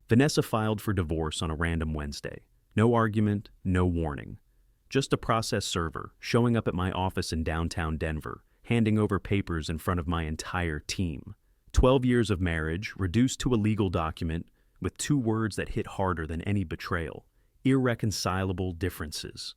Vanessa filed for divorce on a random Wednesday. No argument, no warning. Just a process server showing up at my office in downtown Denver, handing over papers in front of my entire team. 12 years of marriage reduced to a legal document with two words that hit harder than any betrayal: irreconcilable differences.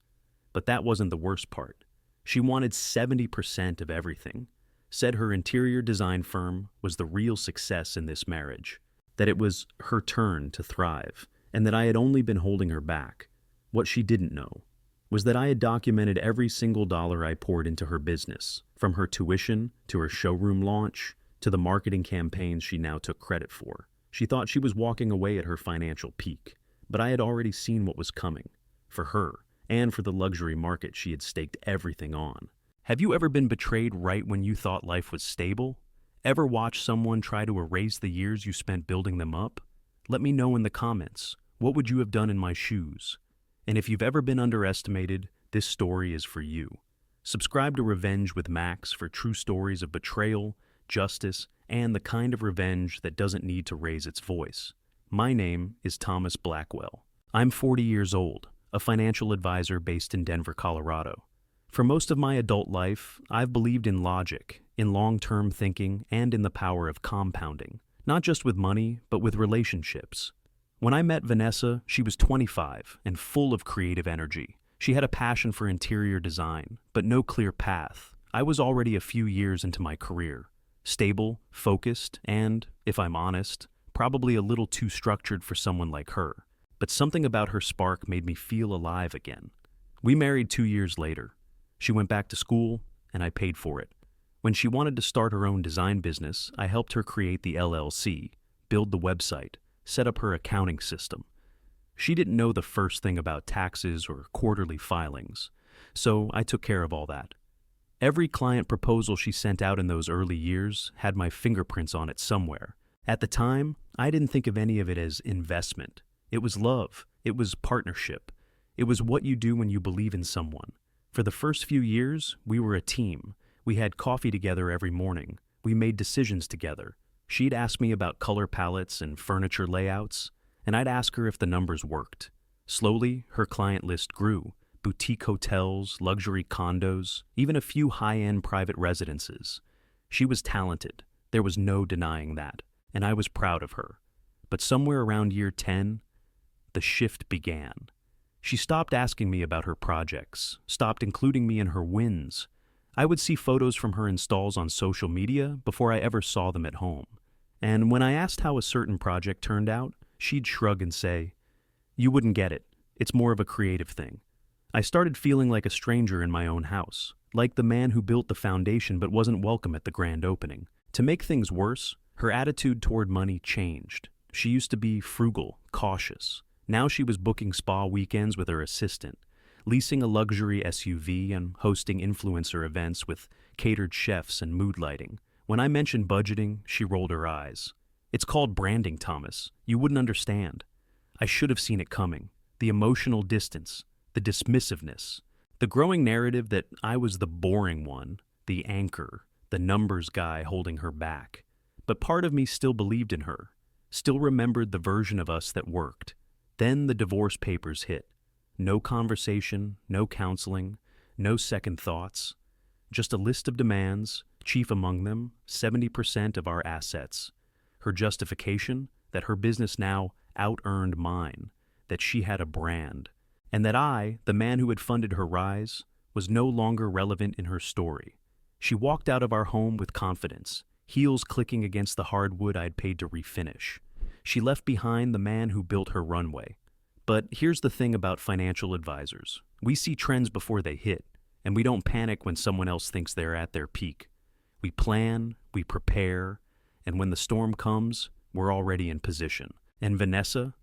But that wasn't the worst part. She wanted 70% of everything. Said her interior design firm was the real success in this marriage, that it was her turn to thrive, and that I had only been holding her back. What she didn't know was that I had documented every single dollar I poured into her business, from her tuition to her showroom launch to the marketing campaigns she now took credit for. She thought she was walking away at her financial peak, but I had already seen what was coming, for her, and for the luxury market she had staked everything on. Have you ever been betrayed right when you thought life was stable? Ever watched someone try to erase the years you spent building them up? Let me know in the comments. What would you have done in my shoes? And if you've ever been underestimated, this story is for you. Subscribe to Revenge with Max for true stories of betrayal, justice, and the kind of revenge that doesn't need to raise its voice. My name is Thomas Blackwell. I'm 40 years old, a financial advisor based in Denver, Colorado. For most of my adult life, I've believed in logic, in long-term thinking, and in the power of compounding, not just with money, but with relationships. When I met Vanessa, she was 25 and full of creative energy. She had a passion for interior design, but no clear path. I was already a few years into my career, stable, focused, and, if I'm honest, probably a little too structured for someone like her. But something about her spark made me feel alive again. We married 2 years later. She went back to school, and I paid for it. When she wanted to start her own design business, I helped her create the LLC, build the website, set up her accounting system. She didn't know the first thing about taxes or quarterly filings, so I took care of all that. Every client proposal she sent out in those early years had my fingerprints on it somewhere. At the time, I didn't think of any of it as investment. It was love. It was partnership. It was what you do when you believe in someone. For the first few years, we were a team. We had coffee together every morning. We made decisions together. She'd ask me about color palettes and furniture layouts, and I'd ask her if the numbers worked. Slowly, her client list grew. Boutique hotels, luxury condos, even a few high-end private residences. She was talented. There was no denying that, and I was proud of her. But somewhere around year 10, the shift began. She stopped asking me about her projects, stopped including me in her wins. I would see photos from her installs on social media before I ever saw them at home. And when I asked how a certain project turned out, she'd shrug and say, "You wouldn't get it. It's more of a creative thing." I started feeling like a stranger in my own house, like the man who built the foundation but wasn't welcome at the grand opening. To make things worse, her attitude toward money changed. She used to be frugal, cautious. Now she was booking spa weekends with her assistant, leasing a luxury SUV and hosting influencer events with catered chefs and mood lighting. When I mentioned budgeting, she rolled her eyes. "It's called branding, Thomas. You wouldn't understand." I should have seen it coming. The emotional distance, the dismissiveness, the growing narrative that I was the boring one, the anchor, the numbers guy holding her back. But part of me still believed in her, still remembered the version of us that worked. Then the divorce papers hit. No conversation, no counseling, no second thoughts. Just a list of demands, chief among them, 70% of our assets. Her justification, that her business now out-earned mine, that she had a brand, and that I, the man who had funded her rise, was no longer relevant in her story. She walked out of our home with confidence, heels clicking against the hardwood I'd paid to refinish. She left behind the man who built her runway. But here's the thing about financial advisors. We see trends before they hit, and we don't panic when someone else thinks they're at their peak. We plan, we prepare, and when the storm comes, we're already in position. And Vanessa?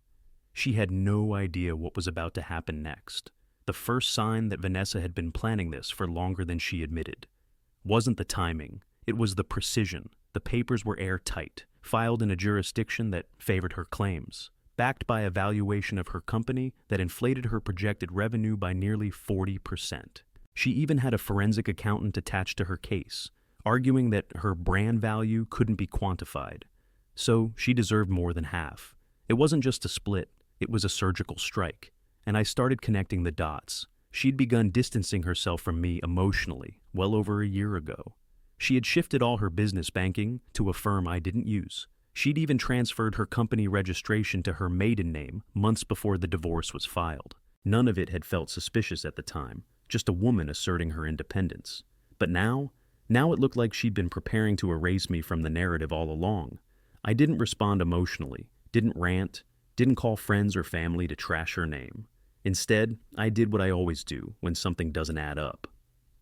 She had no idea what was about to happen next. The first sign that Vanessa had been planning this for longer than she admitted wasn't the timing, it was the precision. The papers were airtight, filed in a jurisdiction that favored her claims, backed by a valuation of her company that inflated her projected revenue by nearly 40%. She even had a forensic accountant attached to her case, arguing that her brand value couldn't be quantified. So she deserved more than half. It wasn't just a split, it was a surgical strike, and I started connecting the dots. She'd begun distancing herself from me emotionally well over a year ago. She had shifted all her business banking to a firm I didn't use. She'd even transferred her company registration to her maiden name months before the divorce was filed. None of it had felt suspicious at the time, just a woman asserting her independence. But now it looked like she'd been preparing to erase me from the narrative all along. I didn't respond emotionally, didn't rant, didn't call friends or family to trash her name. Instead, I did what I always do when something doesn't add up.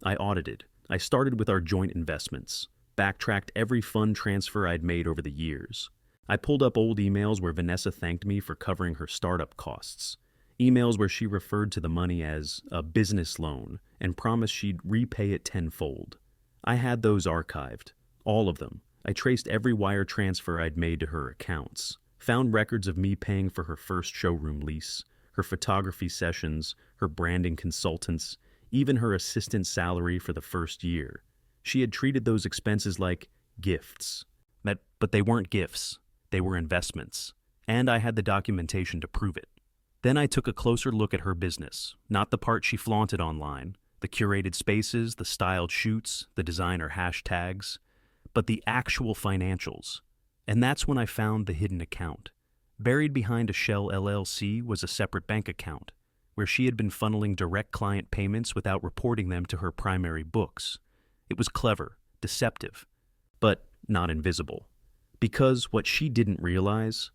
I audited. I started with our joint investments, backtracked every fund transfer I'd made over the years. I pulled up old emails where Vanessa thanked me for covering her startup costs, emails where she referred to the money as a business loan and promised she'd repay it tenfold. I had those archived, all of them. I traced every wire transfer I'd made to her accounts, found records of me paying for her first showroom lease, her photography sessions, her branding consultants, even her assistant's salary for the first year. She had treated those expenses like gifts. But they weren't gifts. They were investments. And I had the documentation to prove it. Then I took a closer look at her business, not the part she flaunted online, the curated spaces, the styled shoots, the designer hashtags, but the actual financials. And that's when I found the hidden account. Buried behind a shell LLC was a separate bank account, where she had been funneling direct client payments without reporting them to her primary books. It was clever, deceptive, but not invisible. Because what she didn't realize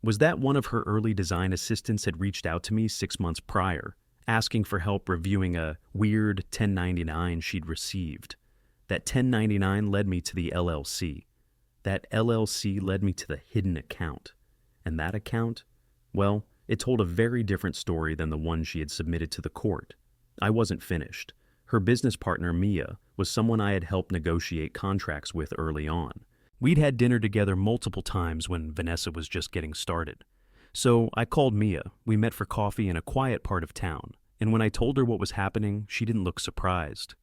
was that one of her early design assistants had reached out to me 6 months prior, asking for help reviewing a weird 1099 she'd received. That 1099 led me to the LLC. That LLC led me to the hidden account. And that account, well, it told a very different story than the one she had submitted to the court. I wasn't finished. Her business partner, Mia, was someone I had helped negotiate contracts with early on. We'd had dinner together multiple times when Vanessa was just getting started. So I called Mia. We met for coffee in a quiet part of town, and when I told her what was happening, she didn't look surprised.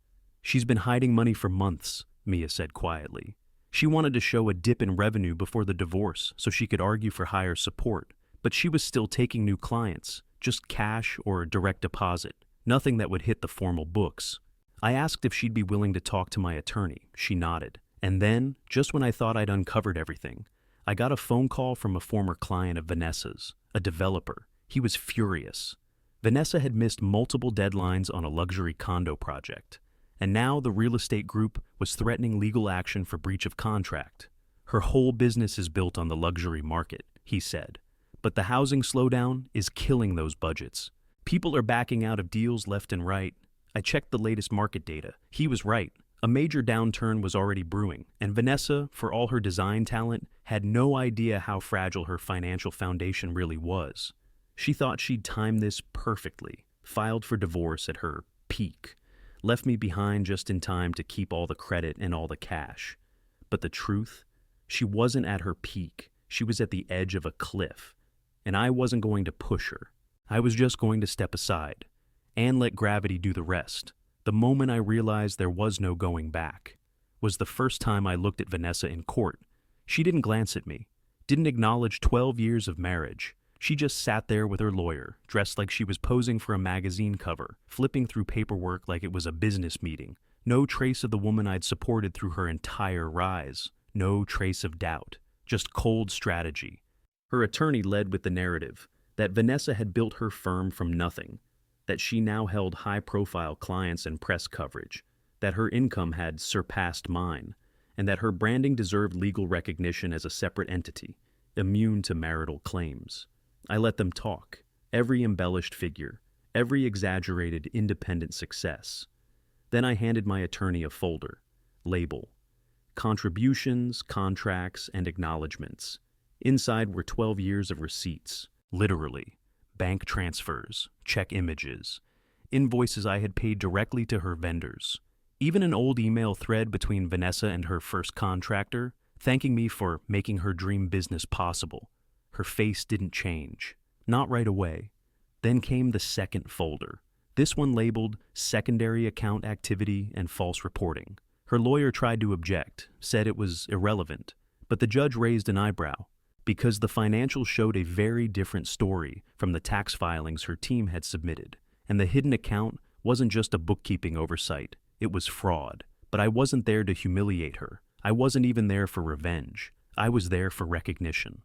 "She's been hiding money for months," Mia said quietly. "She wanted to show a dip in revenue before the divorce so she could argue for higher support, but she was still taking new clients, just cash or a direct deposit, nothing that would hit the formal books." I asked if she'd be willing to talk to my attorney. She nodded. And then, just when I thought I'd uncovered everything, I got a phone call from a former client of Vanessa's, a developer. He was furious. Vanessa had missed multiple deadlines on a luxury condo project, and now the real estate group was threatening legal action for breach of contract. Her whole business is built on the luxury market, he said, but the housing slowdown is killing those budgets. People are backing out of deals left and right. I checked the latest market data. He was right. A major downturn was already brewing, and Vanessa, for all her design talent, had no idea how fragile her financial foundation really was. She thought she'd timed this perfectly, filed for divorce at her peak, left me behind just in time to keep all the credit and all the cash. But the truth? She wasn't at her peak. She was at the edge of a cliff, and I wasn't going to push her. I was just going to step aside and let gravity do the rest. The moment I realized there was no going back was the first time I looked at Vanessa in court. She didn't glance at me, didn't acknowledge 12 years of marriage. She just sat there with her lawyer, dressed like she was posing for a magazine cover, flipping through paperwork like it was a business meeting. No trace of the woman I'd supported through her entire rise. No trace of doubt. Just cold strategy. Her attorney led with the narrative that Vanessa had built her firm from nothing, that she now held high-profile clients and press coverage, that her income had surpassed mine, and that her branding deserved legal recognition as a separate entity, immune to marital claims. I let them talk, every embellished figure, every exaggerated independent success. Then I handed my attorney a folder, label, contributions, contracts, and acknowledgments. Inside were 12 years of receipts, literally. Bank transfers, check images, invoices I had paid directly to her vendors. Even an old email thread between Vanessa and her first contractor, thanking me for making her dream business possible. Her face didn't change. Not right away. Then came the second folder. This one labeled secondary account activity and false reporting. Her lawyer tried to object, said it was irrelevant, but the judge raised an eyebrow. Because the financials showed a very different story from the tax filings her team had submitted. And the hidden account wasn't just a bookkeeping oversight, it was fraud. But I wasn't there to humiliate her. I wasn't even there for revenge. I was there for recognition,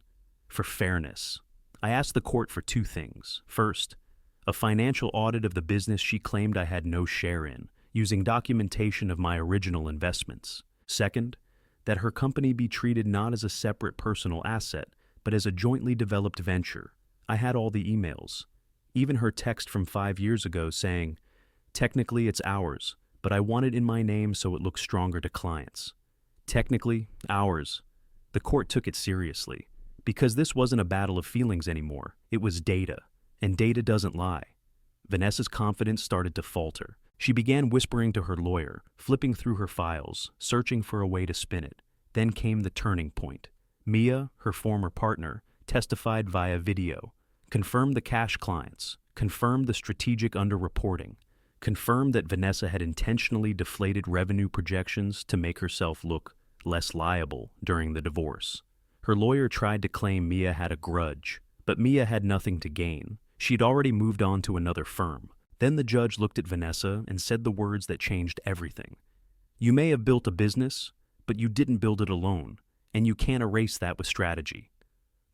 for fairness. I asked the court for two things. First, a financial audit of the business she claimed I had no share in, using documentation of my original investments. Second, that her company be treated not as a separate personal asset, but as a jointly developed venture. I had all the emails, even her text from 5 years ago saying, "Technically it's ours, but I want it in my name so it looks stronger to clients." Technically, ours. The court took it seriously, because this wasn't a battle of feelings anymore. It was data, and data doesn't lie. Vanessa's confidence started to falter. She began whispering to her lawyer, flipping through her files, searching for a way to spin it. Then came the turning point. Mia, her former partner, testified via video, confirmed the cash clients, confirmed the strategic underreporting, confirmed that Vanessa had intentionally deflated revenue projections to make herself look less liable during the divorce. Her lawyer tried to claim Mia had a grudge, but Mia had nothing to gain. She'd already moved on to another firm. Then the judge looked at Vanessa and said the words that changed everything. "You may have built a business, but you didn't build it alone, and you can't erase that with strategy."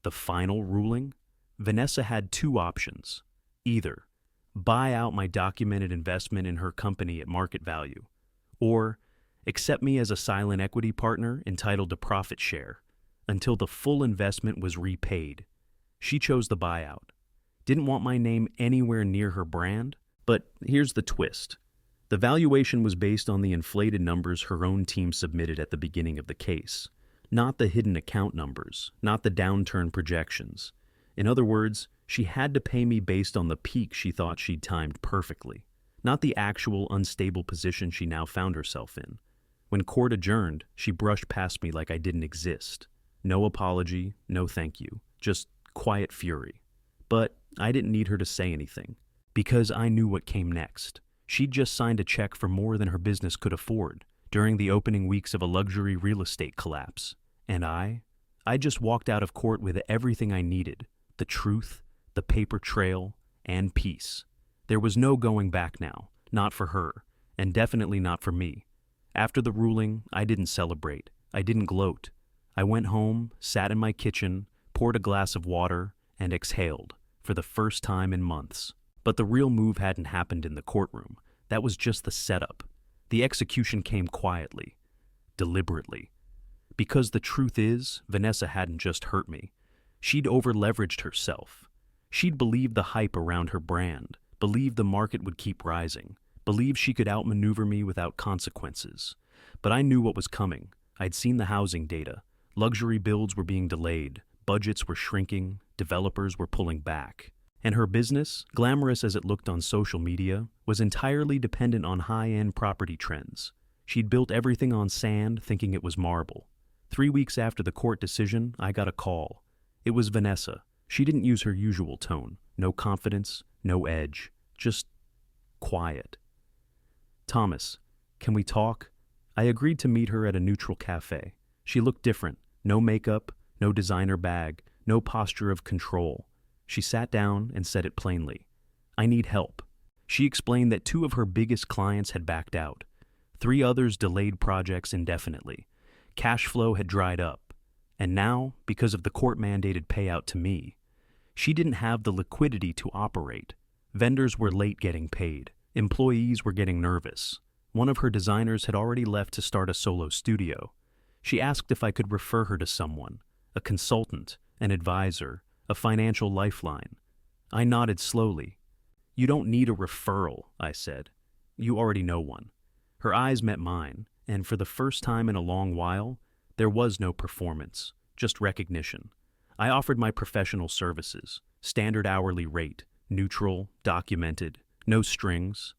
The final ruling? Vanessa had two options. Either buy out my documented investment in her company at market value, or accept me as a silent equity partner entitled to profit share until the full investment was repaid. She chose the buyout. Didn't want my name anywhere near her brand. But here's the twist. The valuation was based on the inflated numbers her own team submitted at the beginning of the case, not the hidden account numbers, not the downturn projections. In other words, she had to pay me based on the peak she thought she'd timed perfectly, not the actual unstable position she now found herself in. When court adjourned, she brushed past me like I didn't exist. No apology, no thank you, just quiet fury. But I didn't need her to say anything, because I knew what came next. She'd just signed a check for more than her business could afford during the opening weeks of a luxury real estate collapse. And I just walked out of court with everything I needed: the truth, the paper trail, and peace. There was no going back now, not for her, and definitely not for me. After the ruling, I didn't celebrate. I didn't gloat. I went home, sat in my kitchen, poured a glass of water, and exhaled for the first time in months. But the real move hadn't happened in the courtroom. That was just the setup. The execution came quietly, deliberately. Because the truth is, Vanessa hadn't just hurt me. She'd over-leveraged herself. She'd believed the hype around her brand, believed the market would keep rising, believed she could outmaneuver me without consequences. But I knew what was coming. I'd seen the housing data. Luxury builds were being delayed, budgets were shrinking, developers were pulling back. And her business, glamorous as it looked on social media, was entirely dependent on high-end property trends. She'd built everything on sand, thinking it was marble. 3 weeks after the court decision, I got a call. It was Vanessa. She didn't use her usual tone. No confidence, no edge, just quiet. "Thomas, can we talk?" I agreed to meet her at a neutral cafe. She looked different. No makeup, no designer bag, no posture of control. She sat down and said it plainly. "I need help." She explained that 2 of her biggest clients had backed out. 3 others delayed projects indefinitely. Cash flow had dried up. And now, because of the court-mandated payout to me, she didn't have the liquidity to operate. Vendors were late getting paid. Employees were getting nervous. One of her designers had already left to start a solo studio. She asked if I could refer her to someone, a consultant, an advisor, a financial lifeline. I nodded slowly. "You don't need a referral," I said. "You already know one." Her eyes met mine, and for the first time in a long while, there was no performance, just recognition. I offered my professional services, standard hourly rate, neutral, documented, no strings.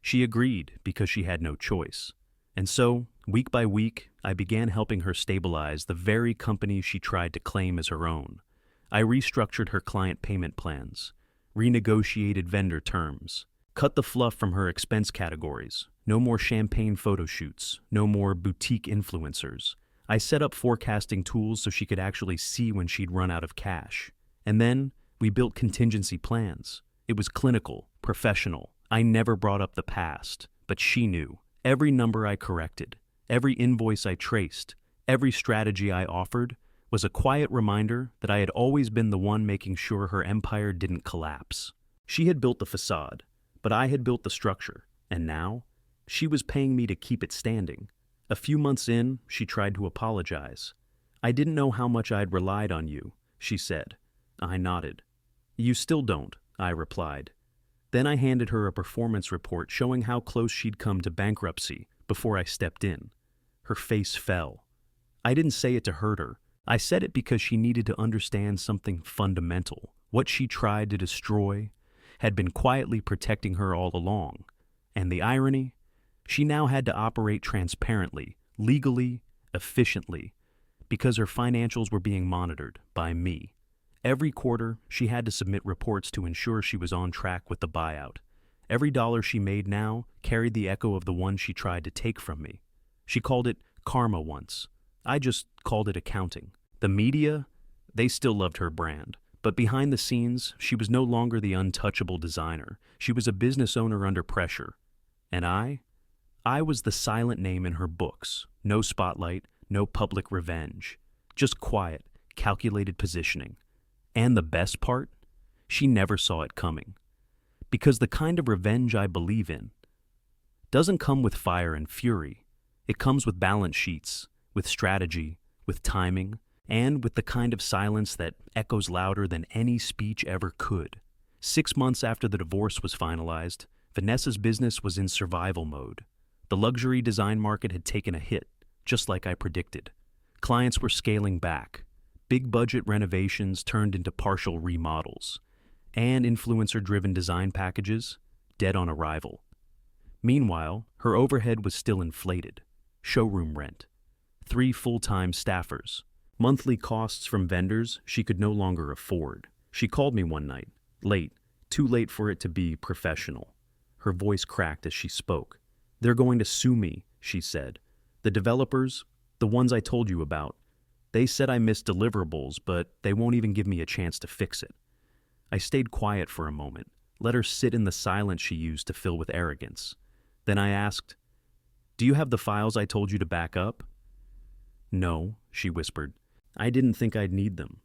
She agreed because she had no choice. And so, week by week, I began helping her stabilize the very company she tried to claim as her own. I restructured her client payment plans, renegotiated vendor terms, cut the fluff from her expense categories. No more champagne photo shoots, no more boutique influencers. I set up forecasting tools so she could actually see when she'd run out of cash. And then we built contingency plans. It was clinical, professional. I never brought up the past, but she knew. Every number I corrected, every invoice I traced, every strategy I offered was a quiet reminder that I had always been the one making sure her empire didn't collapse. She had built the facade, but I had built the structure, and now she was paying me to keep it standing. A few months in, she tried to apologize. "I didn't know how much I'd relied on you," she said. I nodded. "You still don't," I replied. Then I handed her a performance report showing how close she'd come to bankruptcy before I stepped in. Her face fell. I didn't say it to hurt her. I said it because she needed to understand something fundamental. What she tried to destroy had been quietly protecting her all along. And the irony? She now had to operate transparently, legally, efficiently, because her financials were being monitored by me. Every quarter, she had to submit reports to ensure she was on track with the buyout. Every dollar she made now carried the echo of the one she tried to take from me. She called it karma once. I just called it accounting. The media, they still loved her brand. But behind the scenes, she was no longer the untouchable designer. She was a business owner under pressure. And I was the silent name in her books. No spotlight, no public revenge. Just quiet, calculated positioning. And the best part? She never saw it coming. Because the kind of revenge I believe in doesn't come with fire and fury. It comes with balance sheets, with strategy, with timing, and with the kind of silence that echoes louder than any speech ever could. 6 months after the divorce was finalized, Vanessa's business was in survival mode. The luxury design market had taken a hit, just like I predicted. Clients were scaling back. Big budget renovations turned into partial remodels, and influencer-driven design packages dead on arrival. Meanwhile, her overhead was still inflated. Showroom rent, 3 full-time staffers, monthly costs from vendors she could no longer afford. She called me one night, late, too late for it to be professional. Her voice cracked as she spoke. "They're going to sue me," she said. "The developers, the ones I told you about, they said I missed deliverables, but they won't even give me a chance to fix it." I stayed quiet for a moment, let her sit in the silence she used to fill with arrogance. Then I asked, "Do you have the files I told you to back up?" "No," she whispered. "I didn't think I'd need them."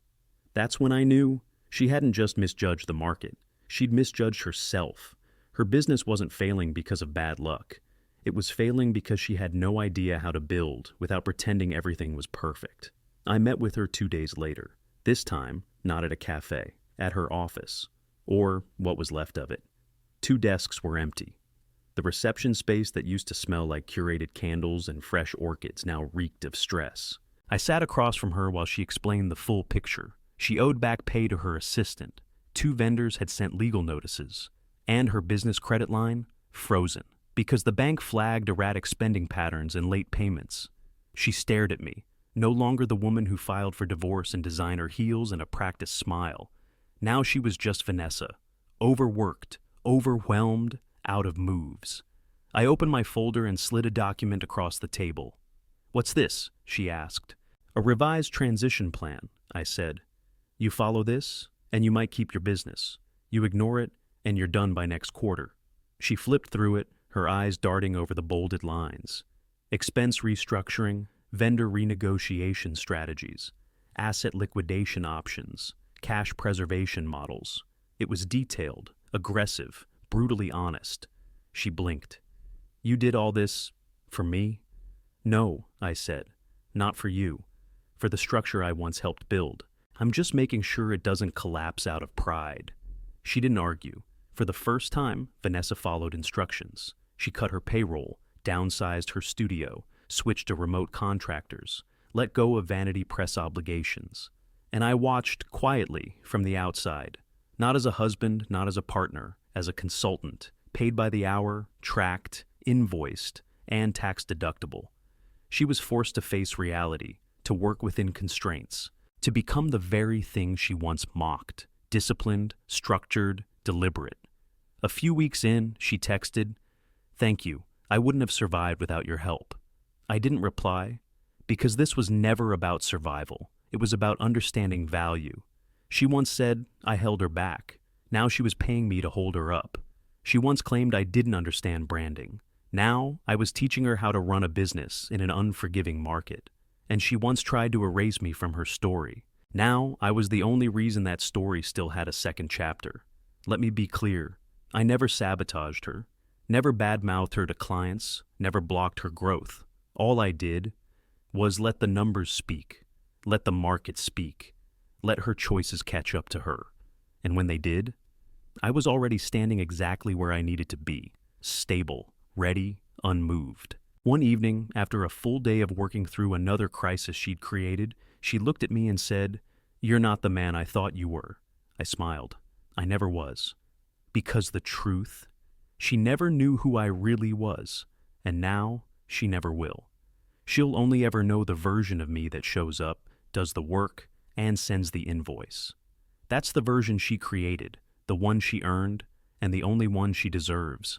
That's when I knew she hadn't just misjudged the market. She'd misjudged herself. Her business wasn't failing because of bad luck. It was failing because she had no idea how to build without pretending everything was perfect. I met with her 2 days later. This time, not at a cafe, at her office, or what was left of it. 2 desks were empty. The reception space that used to smell like curated candles and fresh orchids now reeked of stress. I sat across from her while she explained the full picture. She owed back pay to her assistant. 2 vendors had sent legal notices. And her business credit line, frozen, because the bank flagged erratic spending patterns and late payments. She stared at me, no longer the woman who filed for divorce in designer heels and a practiced smile. Now she was just Vanessa, overworked, overwhelmed, out of moves. I opened my folder and slid a document across the table. "What's this?" she asked. "A revised transition plan," I said. "You follow this, and you might keep your business. You ignore it, and you're done by next quarter." She flipped through it, her eyes darting over the bolded lines. Expense restructuring, vendor renegotiation strategies, asset liquidation options, cash preservation models. It was detailed, aggressive, brutally honest. She blinked. "You did all this for me?" "No," I said. "Not for you. For the structure I once helped build. I'm just making sure it doesn't collapse out of pride." She didn't argue. For the first time, Vanessa followed instructions. She cut her payroll, downsized her studio, switched to remote contractors, let go of vanity press obligations. And I watched quietly from the outside, not as a husband, not as a partner, as a consultant, paid by the hour, tracked, invoiced, and tax deductible. She was forced to face reality, to work within constraints, to become the very thing she once mocked, disciplined, structured, deliberate. A few weeks in, she texted, "Thank you. I wouldn't have survived without your help." I didn't reply, Because this was never about survival. It was about understanding value. She once said I held her back. Now she was paying me to hold her up. She once claimed I didn't understand branding. Now I was teaching her how to run a business in an unforgiving market. And she once tried to erase me from her story. Now I was the only reason that story still had a second chapter. Let me be clear. I never sabotaged her. Never badmouthed her to clients. Never blocked her growth. All I did was let the numbers speak. Let the market speak. Let her choices catch up to her. And when they did, I was already standing exactly where I needed to be. Stable, ready, unmoved. One evening, after a full day of working through another crisis she'd created, she looked at me and said, "You're not the man I thought you were." I smiled. I never was. Because the truth, she never knew who I really was, and now she never will. She'll only ever know the version of me that shows up, does the work, and sends the invoice. That's the version she created, the one she earned, and the only one she deserves.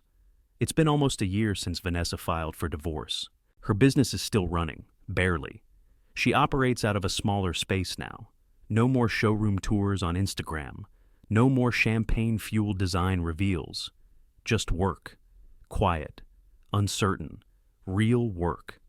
It's been almost a year since Vanessa filed for divorce. Her business is still running, barely. She operates out of a smaller space now. No more showroom tours on Instagram. No more champagne-fueled design reveals. Just work. Quiet. Uncertain. Real work.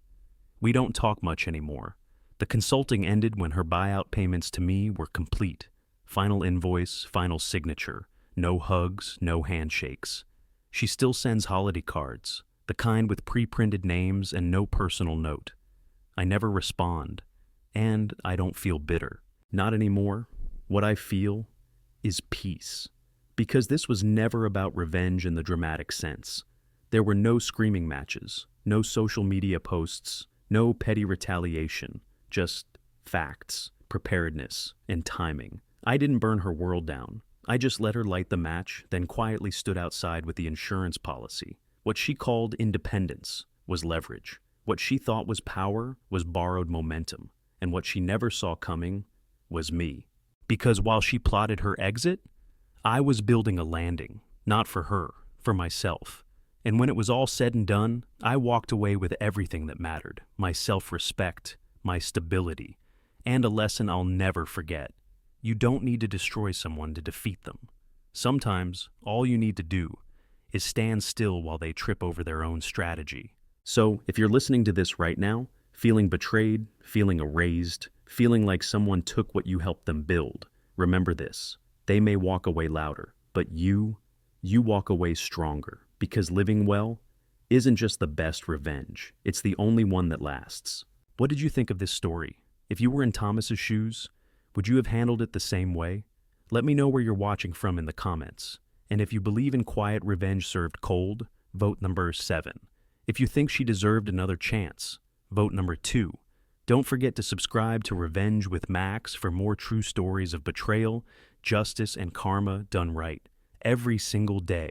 We don't talk much anymore. The consulting ended when her buyout payments to me were complete. Final invoice, final signature. No hugs, no handshakes. She still sends holiday cards, the kind with pre-printed names and no personal note. I never respond, and I don't feel bitter. Not anymore. What I feel is peace. Because this was never about revenge in the dramatic sense. There were no screaming matches, no social media posts, no petty retaliation, just facts, preparedness, and timing. I didn't burn her world down. I just let her light the match, then quietly stood outside with the insurance policy. What she called independence was leverage. What she thought was power was borrowed momentum. And what she never saw coming was me. Because while she plotted her exit, I was building a landing, not for her, for myself. And when it was all said and done, I walked away with everything that mattered, my self-respect, my stability, and a lesson I'll never forget. You don't need to destroy someone to defeat them. Sometimes, all you need to do is stand still while they trip over their own strategy. So, if you're listening to this right now, feeling betrayed, feeling erased, feeling like someone took what you helped them build, remember this. They may walk away louder, but you walk away stronger. Because living well isn't just the best revenge, it's the only one that lasts. What did you think of this story? If you were in Thomas's shoes, would you have handled it the same way? Let me know where you're watching from in the comments. And if you believe in quiet revenge served cold, vote number 7. If you think she deserved another chance, vote number 2. Don't forget to subscribe to Revenge with Max for more true stories of betrayal, justice, and karma done right every single day.